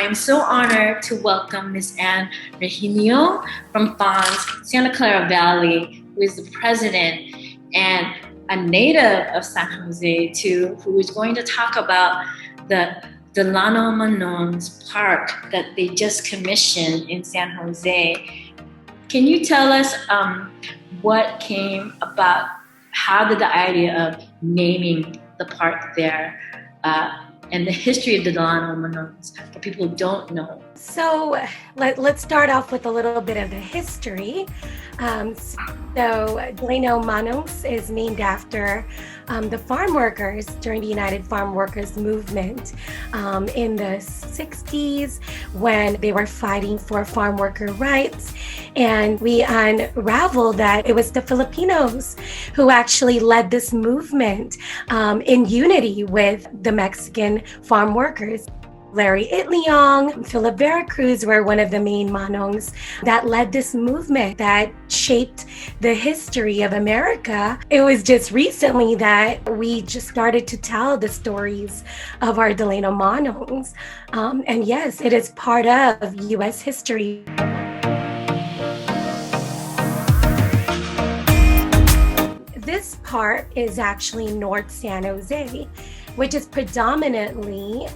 I'm so honored to welcome Ms. Anne Reginio from FONS Santa Clara Valley, who is the president and a native of San Jose too, who is going to talk about the Delano Manong's park that they just commissioned in San Jose. Can you tell us what came about? How did the idea of naming the park there and the history of the Delano Manongs for people who don't know? So let's start off with a little bit of the history. So Delano Manongs is named after the farm workers during the United Farm Workers Movement in the 60s when they were fighting for farm worker rights. And we unraveled that it was the Filipinos who actually led this movement in unity with the Mexican farm workers. Larry Itliong, Philip Veracruz were one of the main Manongs that led this movement that shaped the history of America. It was just recently that we just started to tell the stories of our Delano Manongs. And yes, it is part of U.S. history. This part is actually North San Jose, which is predominantly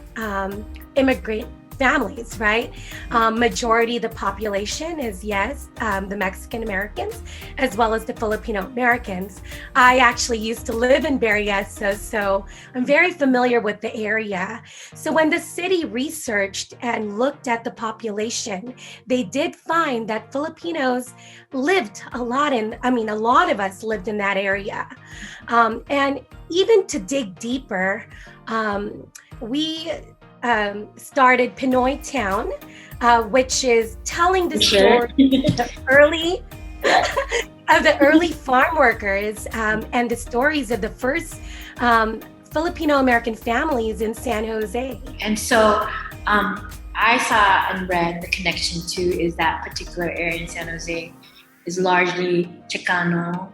immigrant families, right? Majority of the population is, yes, the Mexican Americans, as well as the Filipino Americans. I actually used to live in Berryessa, so I'm very familiar with the area. So when the city researched and looked at the population, they did find that Filipinos lived a lot of us lived in that area. And even to dig deeper, we started Pinoy Town, which is telling the story of the early farm workers and the stories of the first Filipino American families in San Jose. And so I saw and read the connection to is that particular area in San Jose is largely Chicano,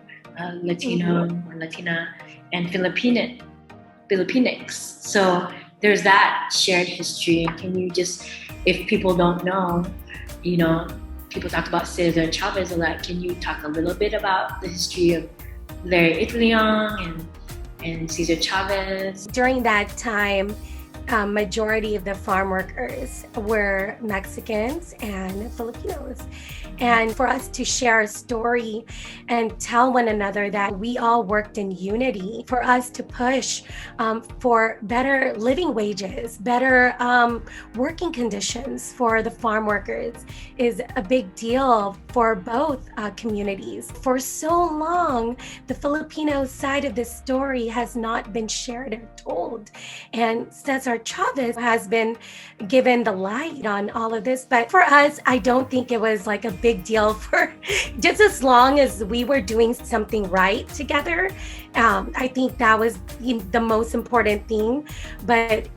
Latino or Latina, and Filipinics. So there's that shared history. Can you just, if people don't know, people talk about Cesar Chavez a lot. Can you talk a little bit about the history of Larry Itliong and Cesar Chavez? During that time, majority of the farm workers were Mexicans and Filipinos. And for us to share a story and tell one another that we all worked in unity, for us to push for better living wages, better working conditions for the farm workers is a big deal for both communities. For so long, the Filipino side of this story has not been shared or told. And Cesar Chavez has been given the light on all of this. But for us, I don't think it was like a big deal for just as long as we were doing something right together. I think that was the most important thing. But,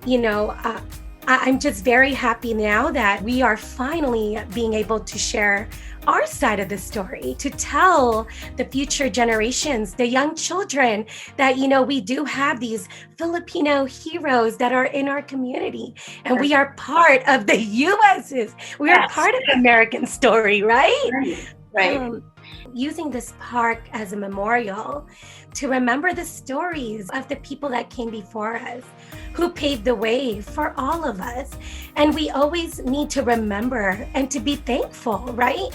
I'm just very happy now that we are finally being able to share our side of the story, to tell the future generations, the young children, that, we do have these Filipino heroes that are in our community. And we are part of the U.S.'s, we are part of the American story, right? Right. Using this park as a memorial to remember the stories of the people that came before us, who paved the way for all of us. And we always need to remember and to be thankful, right?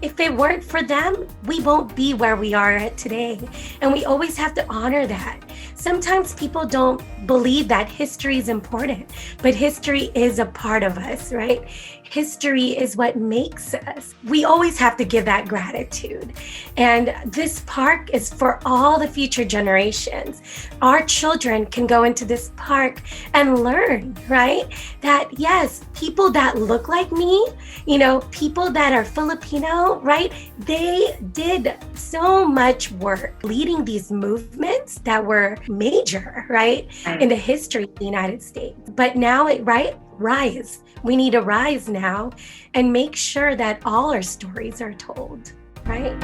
If it weren't for them, we won't be where we are at today. And we always have to honor that. Sometimes people don't believe that history is important, but history is a part of us, right? History is what makes us. We always have to give that gratitude. And this park is for all the future generations. Our children can go into this park and learn, right? That yes, people that look like me, people that are Filipino, right? They did so much work leading these movements that were major, right? In the history of the United States. But now rise. We need to rise now and make sure that all our stories are told, right?